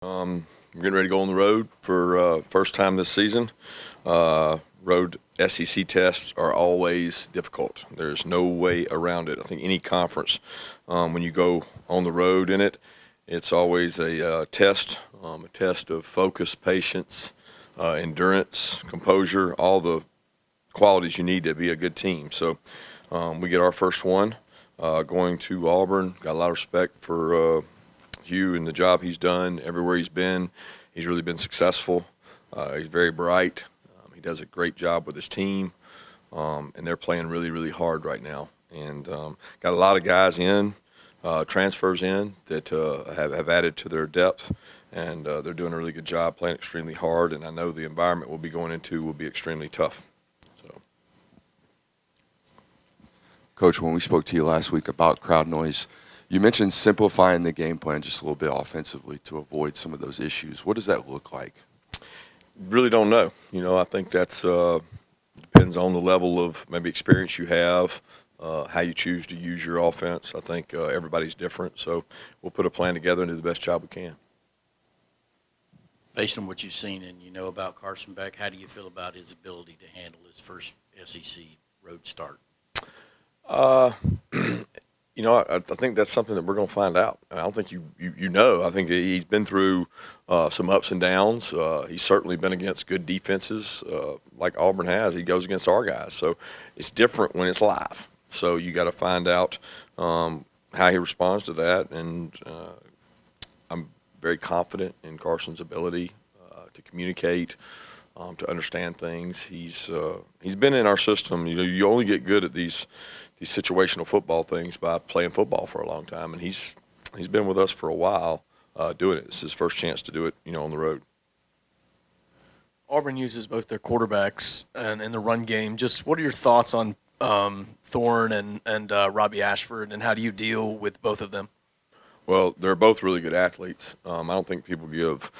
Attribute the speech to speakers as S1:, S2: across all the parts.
S1: I'm getting ready to go on the road for first time this season. Road SEC tests are always difficult. There's no way around it. I think any conference, when you go on the road in it, it's always a test of focus, patience, endurance, composure, all the qualities you need to be a good team. So we get our first one going to Auburn. Got a lot of respect for Hugh and the job he's done everywhere he's been. He's really been successful. He's very bright. He does a great job with his team, and they're playing really, really hard right now. And got a lot of guys in, transfers in that have added to their depth, and they're doing a really good job, playing extremely hard. And I know the environment we'll be going into will be extremely tough. So,
S2: Coach, when we spoke to you last week about crowd noise, you mentioned simplifying the game plan just a little bit offensively to avoid some of those issues. What does that look like?
S1: really don't know. I think that's depends on the level of maybe experience you have, how you choose to use your offense. I think everybody's different, so we'll put a plan together and do the best job we can.
S3: Based on what you've seen and you know about Carson Beck, how do you feel about his ability to handle his first SEC road start?
S1: I think that's something that we're going to find out. I don't think you know. I think he's been through some ups and downs. He's certainly been against good defenses like Auburn has. He goes against our guys. So it's different when it's live. So you got to find out how he responds to that. And I'm very confident in Carson's ability to communicate, to understand things. He's been in our system. You only get good at these situational football things by playing football for a long time, and he's been with us for a while doing it. It's his first chance to do it, on the road.
S4: Auburn uses both their quarterbacks and in the run game. Just what are your thoughts on Thorne and Robbie Ashford, and how do you deal with both of them?
S1: Well, they're both really good athletes. I don't think people give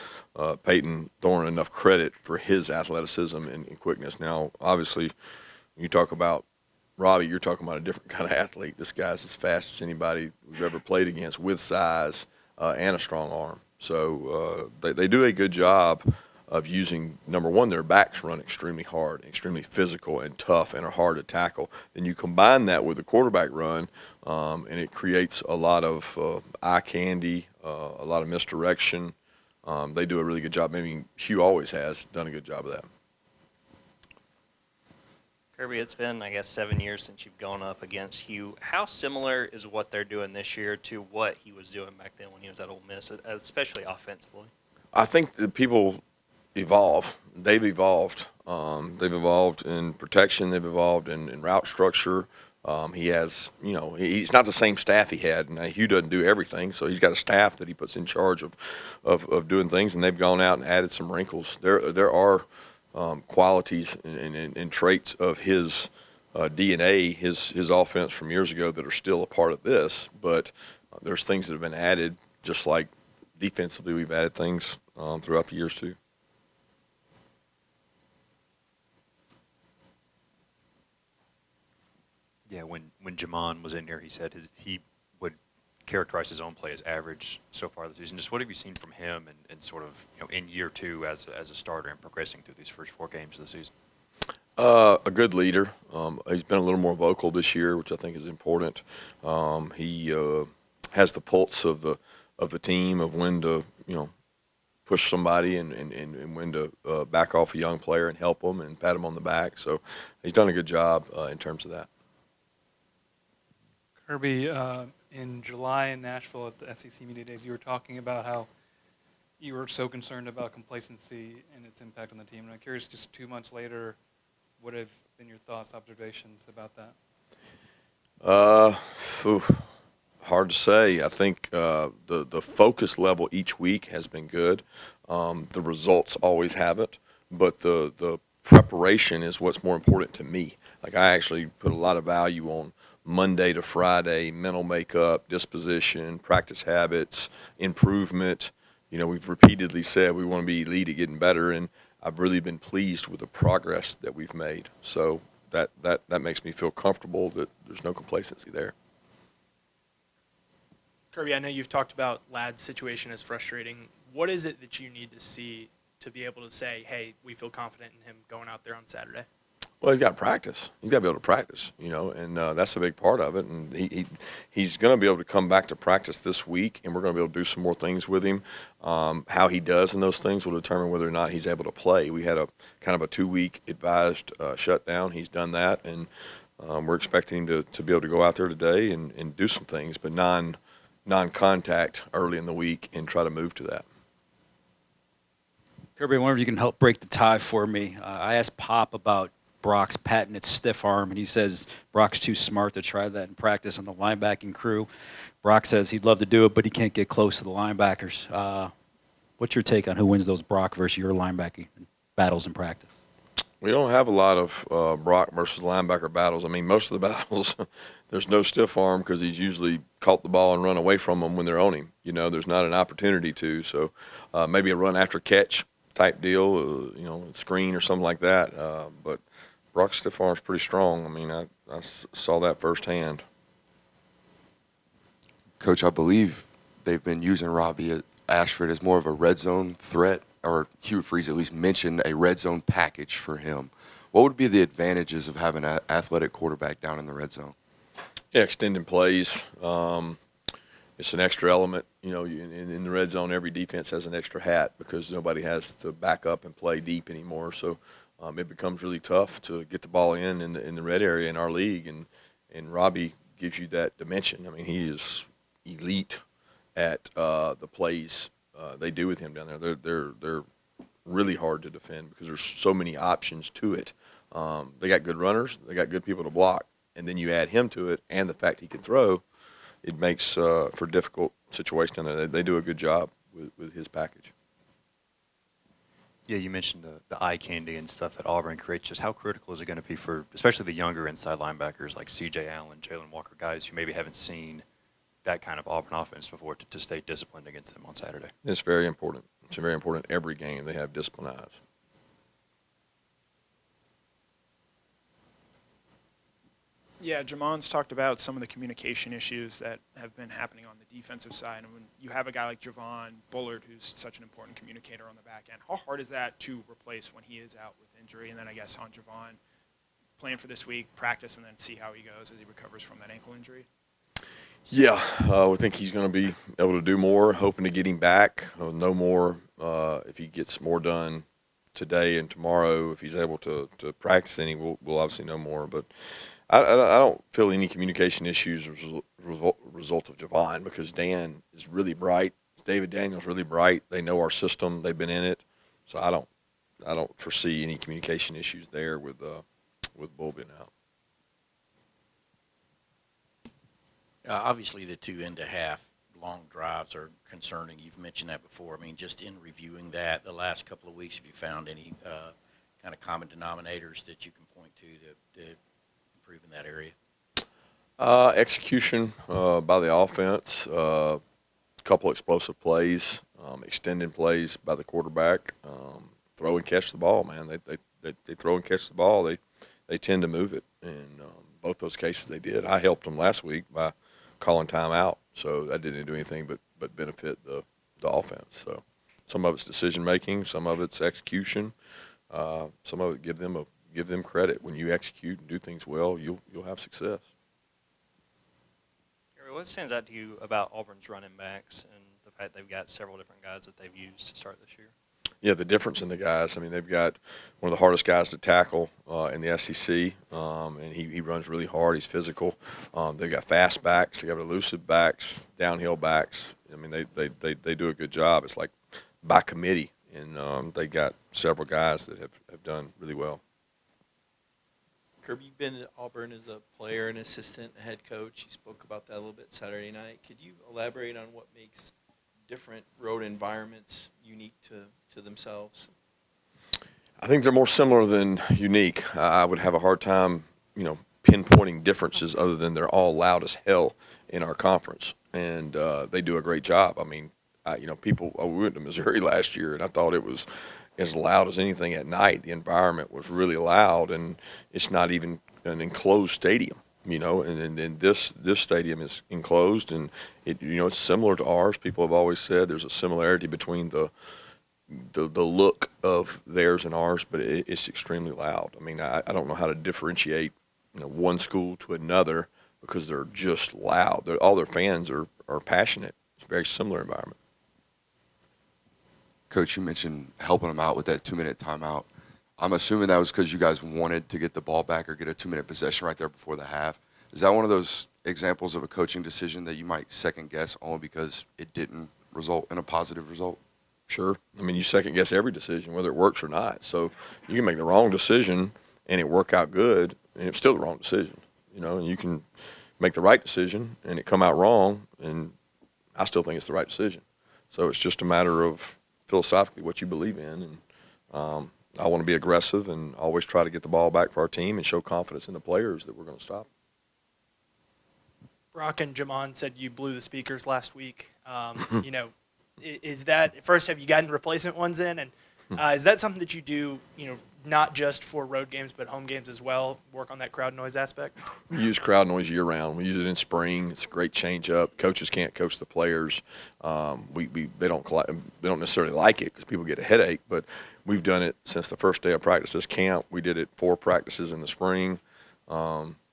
S1: Peyton Thorne enough credit for his athleticism and quickness. Now, obviously, you talk about Robbie, you're talking about a different kind of athlete. This guy's as fast as anybody we've ever played against with size and a strong arm. So they do a good job of using, number one, their backs run extremely hard, extremely physical and tough and are hard to tackle. Then you combine that with the quarterback run, and it creates a lot of eye candy, a lot of misdirection. They do a really good job. Maybe Hugh always has done a good job of that.
S5: Kirby, it's been, 7 years since you've gone up against Hugh. How similar is what they're doing this year to what he was doing back then when he was at Ole Miss, especially offensively? I
S1: think that people evolve. They've evolved. They've evolved in protection. They've evolved in route structure. He has, he's not the same staff he had. Now, Hugh doesn't do everything, so he's got a staff that he puts in charge of doing things, and they've gone out and added some wrinkles. There are qualities and traits of his DNA, his offense from years ago that are still a part of this, but there's things that have been added, just like defensively we've added things throughout the years too.
S6: Yeah, when Jamon was in here, he said he would characterize his own play as average so far this season. Just what have you seen from him and sort of in year two as a starter and progressing through these first 4 games of the season?
S1: A good leader. He's been a little more vocal this year, which I think is important. He has the pulse of the team of when to push somebody and when to back off a young player and help them and pat him on the back. So he's done a good job in terms of that.
S7: Kirby, in July in Nashville at the SEC Media Days, you were talking about how you were so concerned about complacency and its impact on the team. And I'm curious, just 2 months later, what have been your thoughts, observations about that?
S1: Hard to say. I think the focus level each week has been good. The results always haven't, but the preparation is what's more important to me. Like, I actually put a lot of value on Monday to Friday, mental makeup, disposition, practice habits, improvement. We've repeatedly said we want to be elite at getting better, and I've really been pleased with the progress that we've made. So that makes me feel comfortable that there's no complacency there.
S8: Kirby, I know you've talked about Ladd's situation as frustrating. What is it that you need to see to be able to say, hey, we feel confident in him going out there on Saturday?
S1: Well, he's got to practice. He's got to be able to practice, and that's a big part of it. And he's going to be able to come back to practice this week, and we're going to be able to do some more things with him. How he does in those things will determine whether or not he's able to play. We had a kind of a 2-week advised shutdown. He's done that, and we're expecting him to be able to go out there today and do some things, but non-contact early in the week and try to move to that.
S9: Kirby, I wonder if you can help break the tie for me. I asked Pop about Brock's patented stiff arm, and he says Brock's too smart to try that in practice on the linebacking crew. Brock says he'd love to do it, but he can't get close to the linebackers. What's your take on who wins those Brock versus your linebacking battles in practice?
S1: We don't have a lot of Brock versus linebacker battles. I mean, most of the battles, there's no stiff arm because he's usually caught the ball and run away from them when they're on him. There's not an opportunity to. So maybe a run after catch type deal, screen or something like that. But Brock's stiff arm's pretty strong. I mean, I saw that firsthand.
S2: Coach, I believe they've been using Robbie Ashford as more of a red zone threat, or Hugh Freeze at least mentioned a red zone package for him. What would be the advantages of having an athletic quarterback down in the red zone?
S1: Yeah, extending plays. It's an extra element. In the red zone, every defense has an extra hat because nobody has to back up and play deep anymore. So it becomes really tough to get the ball in the red area in our league, and Robbie gives you that dimension. I mean, he is elite at the plays they do with him down there. They're really hard to defend because there's so many options to it. They got good runners, they got good people to block, and then you add him to it, and the fact he can throw, it makes for a difficult situation down there. They do a good job with his package.
S6: Yeah, you mentioned the eye candy and stuff that Auburn creates. Just how critical is it going to be for, especially the younger inside linebackers like C.J. Allen, Jalen Walker, guys who maybe haven't seen that kind of Auburn offense before to stay disciplined against them on Saturday?
S1: It's very important. It's very important every game they have disciplined eyes.
S8: Yeah, Jamon's talked about some of the communication issues that have been happening on the defensive side. And when you have a guy like Javon Bullard, who's such an important communicator on the back end, how hard is that to replace when he is out with injury? And then I guess on Javon, plan for this week, practice, and then see how he goes as he recovers from that ankle injury?
S1: Yeah, we think he's going to be able to do more, hoping to get him back. No more if he gets more done today and tomorrow. If he's able to practice any, we'll obviously know more. But I don't feel any communication issues as a result of Javon because Dan is really bright. David Daniels really bright. They know our system. They've been in it. So I don't foresee any communication issues there with Bull being out.
S3: Obviously, the 2 end-to-half long drives are concerning. You've mentioned that before. I mean, just in reviewing that the last couple of weeks, have you found any kind of common denominators that you can point to improve in that area?
S1: Execution by the offense, a couple explosive plays, extending plays by the quarterback, throw and catch the ball, man. They throw and catch the ball. They tend to move it, and both those cases they did. I helped them last week by calling timeout, so that didn't do anything but benefit the offense. So some of it's decision making, some of it's execution, some of it give them credit. When you execute and do things well, you'll have success.
S5: Gary, what stands out to you about Auburn's running backs and the fact they've got several different guys that they've used to start this year?
S1: Yeah, the difference in the guys. I mean, they've got one of the hardest guys to tackle in the SEC, and he runs really hard. He's physical. They've got fast backs. They've got elusive backs, downhill backs. I mean, they do a good job. It's like by committee, and they got several guys that have done really well.
S10: Kirby, you've been at Auburn as a player, an assistant, a head coach. You spoke about that a little bit Saturday night. Could you elaborate on what makes different road environments unique to themselves?
S1: I think they're more similar than unique. I would have a hard time, pinpointing differences other than they're all loud as hell in our conference, and they do a great job. I mean, we went to Missouri last year, and I thought it was as loud as anything at night. The environment was really loud, and it's not even an enclosed stadium. and this stadium is enclosed, and it's similar to ours. People have always said there's a similarity between the look of theirs and ours, but it's extremely loud. I mean, I don't know how to differentiate, one school to another because they're just loud. All their fans are passionate. It's a very similar environment.
S2: Coach, you mentioned helping them out with that 2-minute timeout. I'm assuming that was because you guys wanted to get the ball back or get a 2-minute possession right there before the half. Is that one of those examples of a coaching decision that you might second guess only because it didn't result in a positive result?
S1: Sure. I mean, you second guess every decision, whether it works or not. So you can make the wrong decision and it work out good, and it's still the wrong decision. And you can make the right decision and it come out wrong, and I still think it's the right decision. So it's just a matter of philosophically what you believe in, and I want to be aggressive and always try to get the ball back for our team and show confidence in the players that we're going to stop.
S11: Brock and Jamon said you blew the speakers last week. Is that, first, have you gotten replacement ones in? And is that something that you do, not just for road games but home games as well, work on that crowd noise aspect?
S1: We use crowd noise year-round. We use it in spring. It's a great change-up. Coaches can't coach the players. They don't necessarily like it because people get a headache, but we've done it since the first day of practice this camp. We did it 4 practices in the spring.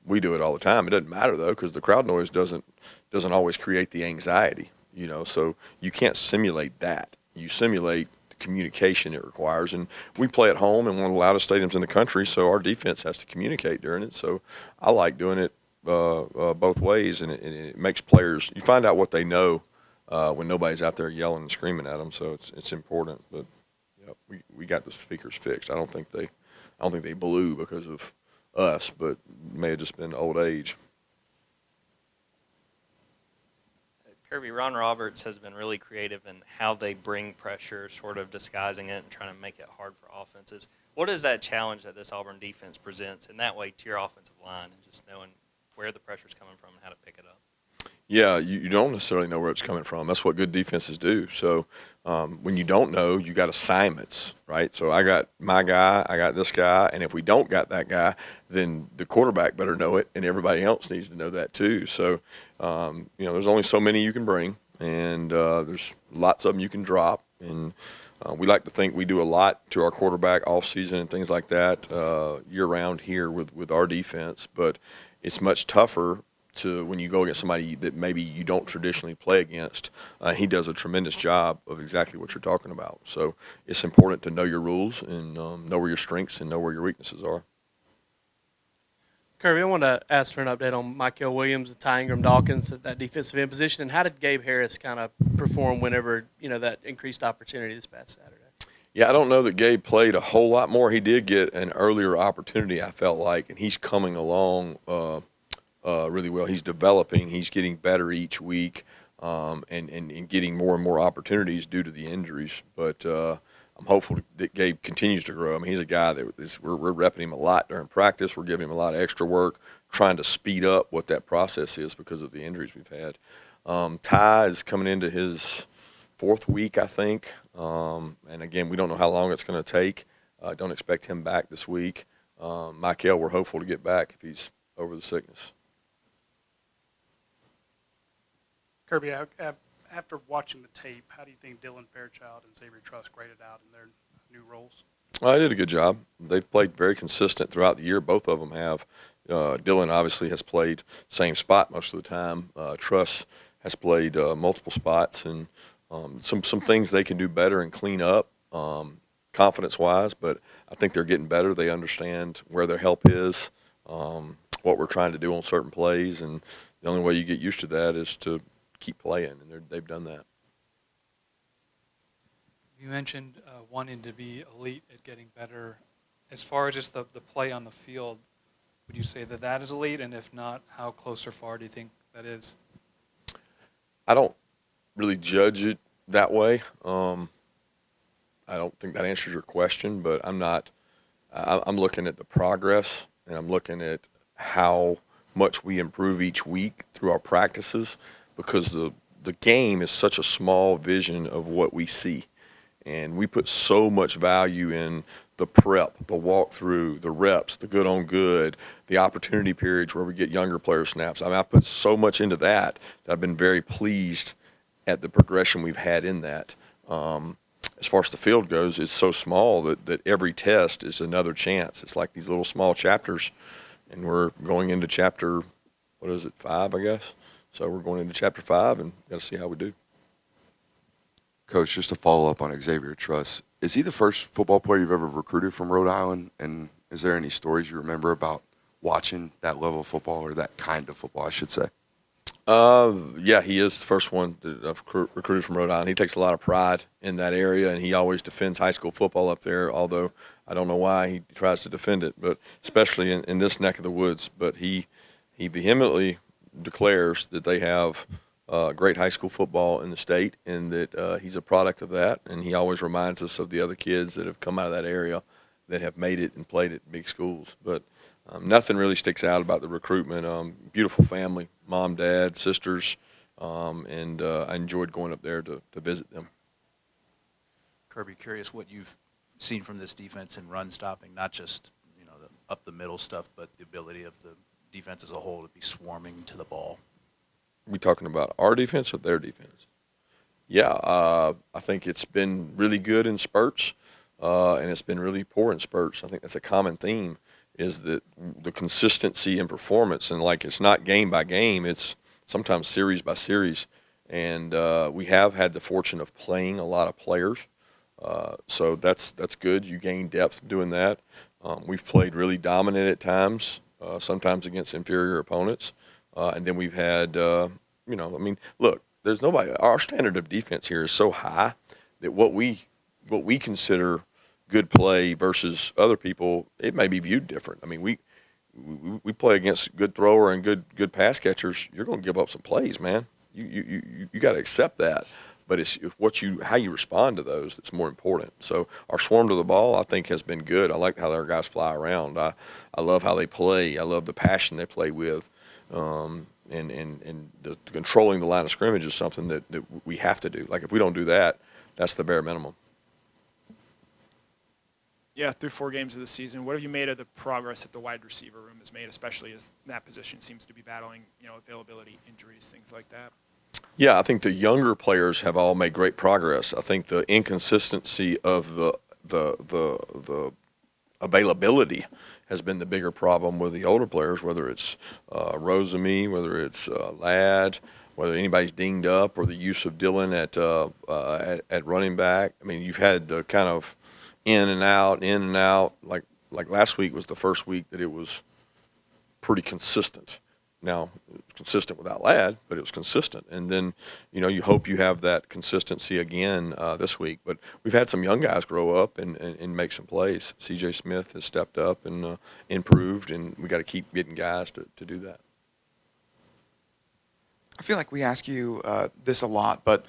S1: We do it all the time. It doesn't matter, though, because the crowd noise doesn't always create the anxiety, so you can't simulate that. You simulate the communication it requires, and we play at home in one of the loudest stadiums in the country, so our defense has to communicate during it. So I like doing it both ways, and it makes players – you find out what they know when nobody's out there yelling and screaming at them, so it's important. But we got the speakers fixed. I don't think they blew because of us, but it may have just been old age.
S5: Kirby, Ron Roberts has been really creative in how they bring pressure, sort of disguising it and trying to make it hard for offenses. What is that challenge that this Auburn defense presents in that way to your offensive line, and just knowing where the pressure's coming from and how to pick it up?
S1: Yeah, you don't necessarily know where it's coming from. That's what good defenses do. So when you don't know, you got assignments, right? So I got my guy, I got this guy, and if we don't got that guy, then the quarterback better know it, and everybody else needs to know that too. So, there's only so many you can bring, and there's lots of them you can drop. And we like to think we do a lot to our quarterback off season and things like that year-round here with our defense, but it's much tougher when you go against somebody that maybe you don't traditionally play against. He does a tremendous job of exactly what you're talking about. So it's important to know your rules and know where your strengths and know where your weaknesses are.
S12: Kirby, I want to ask for an update on Michael Williams and Ty Ingram-Dawkins at that defensive end position, and how did Gabe Harris kind of perform whenever, that increased opportunity this past Saturday?
S1: Yeah, I don't know that Gabe played a whole lot more. He did get an earlier opportunity, I felt like, and he's coming along really well. He's developing. He's getting better each week and getting more and more opportunities due to the injuries. But I'm hopeful that Gabe continues to grow. I mean, he's a guy that we're repping him a lot during practice. We're giving him a lot of extra work, trying to speed up what that process is because of the injuries we've had. Ty is coming into his 4th week, I think. And, again, we don't know how long it's going to take. Don't expect him back this week. Michael, we're hopeful to get back if he's over the sickness.
S13: Kirby, after watching the tape, how do you think Dylan Fairchild and Xavier Thomas graded out in their new roles?
S1: Well, they did a good job. They've played very consistent throughout the year. Both of them have. Dylan obviously has played same spot most of the time. Truss has played multiple spots, and some things they can do better and clean up confidence-wise, but I think they're getting better. They understand where their help is, what we're trying to do on certain plays, and the only way you get used to that is to keep playing, and they've done that.
S7: You mentioned wanting to be elite at getting better. As far as just the play on the field, would you say that is elite? And if not, how close or far do you think that is?
S1: I don't really judge it that way. I don't think that answers your question, but I'm looking at the progress, and I'm looking at how much we improve each week through our practices, because the game is such a small vision of what we see. And we put so much value in the prep, the walkthrough, the reps, the good on good, the opportunity periods where we get younger player snaps. I mean, I put so much into that I've been very pleased at the progression we've had in that. As far as the field goes, it's so small that every test is another chance. It's like these little small chapters, and we're going into chapter, 5, I guess? So we're going into chapter 5 and got to see how we do.
S2: Coach, just to follow up on Xavier Truss, is he the first football player you've ever recruited from Rhode Island? And is there any stories you remember about watching that level of football, or that kind of football, I should say?
S1: Yeah, he is the first one that I've recruited from Rhode Island. He takes a lot of pride in that area, and he always defends high school football up there, although I don't know why he tries to defend it, but especially in this neck of the woods. But he vehemently declares that they have great high school football in the state, and that he's a product of that. And he always reminds us of the other kids that have come out of that area that have made it and played at big schools. But nothing really sticks out about the recruitment. Beautiful family, mom, dad, sisters, and I enjoyed going up there to visit them.
S14: Kirby, curious what you've seen from this defense in run stopping, not just the up the middle stuff, but the ability of the defense as a whole to be swarming to the ball.
S1: We talking about our defense or their defense? Yeah, I think it's been really good in spurts, and it's been really poor in spurts. I think that's a common theme, is that the consistency in performance, and like it's not game by game, it's sometimes series by series. And we have had the fortune of playing a lot of players, so that's good. You gain depth doing that. We've played really dominant at times, sometimes against inferior opponents. And then we've had, look, there's nobody. Our standard of defense here is so high that what we consider good play versus other people, it may be viewed different. I mean, we play against good thrower and good pass catchers. You're going to give up some plays, man. You got to accept that. But it's how you respond to those that's more important. So our swarm to the ball, I think, has been good. I like how our guys fly around. I love how they play. I love the passion they play with. And the controlling the line of scrimmage is something that we have to do. Like, if we don't do that, that's the bare minimum.
S8: Yeah, through 4 games of the season, what have you made of the progress that the wide receiver room has made, especially as that position seems to be battling, availability, injuries, things like that?
S1: Yeah, I think the younger players have all made great progress. I think the inconsistency of the availability has been the bigger problem with the older players, whether it's Rosemy, whether it's Ladd, whether anybody's dinged up, or the use of Dylan at running back. I mean, you've had the kind of in and out. Like last week was the first week that it was pretty consistent. Now, it's consistent without Ladd, but it was consistent. And then, you hope you have that consistency again this week. But we've had some young guys grow up and make some plays. C.J. Smith has stepped up and improved, and we got to keep getting guys to do that.
S15: I feel like we ask you this a lot, but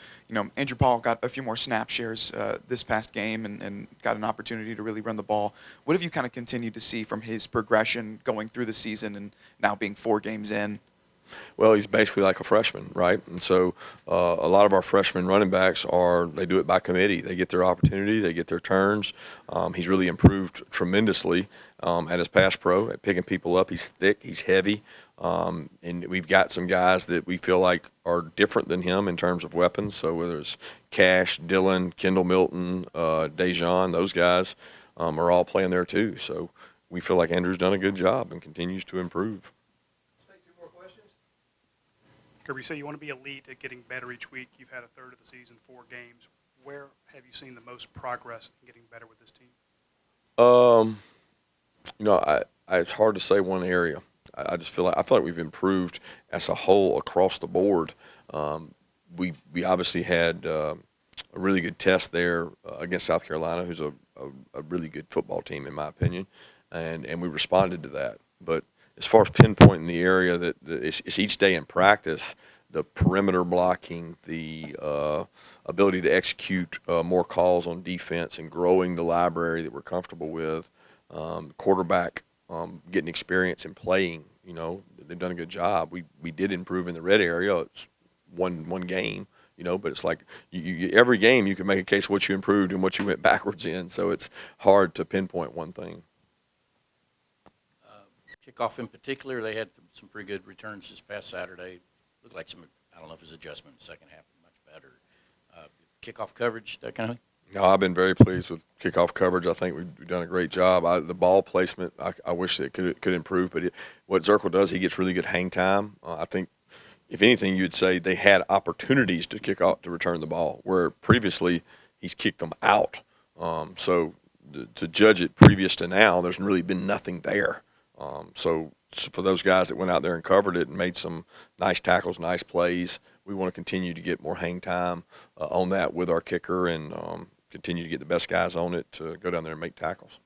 S15: Andrew Paul got a few more snap shares this past game and got an opportunity to really run the ball. What have you kind of continued to see from his progression going through the season and now being 4 games in?
S1: Well, he's basically like a freshman, right? And so a lot of our freshman running backs they do it by committee. They get their opportunity, they get their turns. He's really improved tremendously at his pass pro, at picking people up. He's thick, he's heavy. And we've got some guys that we feel like are different than him in terms of weapons. So whether it's Cash, Dylan, Kendall Milton, Dejon, those guys are all playing there too. So we feel like Andrew's done a good job and continues to improve.
S13: Let's take 2 more questions. Kirby, you say you want to be elite at getting better each week. You've had a third of the season, 4 games. Where have you seen the most progress in getting better with this team?
S1: It's hard to say one area. I feel like we've improved as a whole across the board. We obviously had a really good test there against South Carolina, who's a really good football team in my opinion, and we responded to that. But as far as pinpointing the area that it's each day in practice, the perimeter blocking, the ability to execute more calls on defense, and growing the library that we're comfortable with, quarterback. Getting experience and playing, they've done a good job. We did improve in the red area. It's one game, but it's like every game you can make a case what you improved and what you went backwards in. So it's hard to pinpoint one thing.
S3: Kickoff in particular, they had some pretty good returns this past Saturday. Looked like I don't know if it was adjustment in the second half, much better. Kickoff coverage, that kind of thing?
S1: No, I've been very pleased with kickoff coverage. I think we've done a great job. The ball placement, I wish it could improve, but what Zirkle does, he gets really good hang time. I think, if anything, you'd say they had opportunities to kick off to return the ball, where previously he's kicked them out. So to judge it previous to now, there's really been nothing there. So for those guys that went out there and covered it and made some nice tackles, nice plays, we want to continue to get more hang time on that with our kicker and continue to get the best guys on it to go down there and make tackles.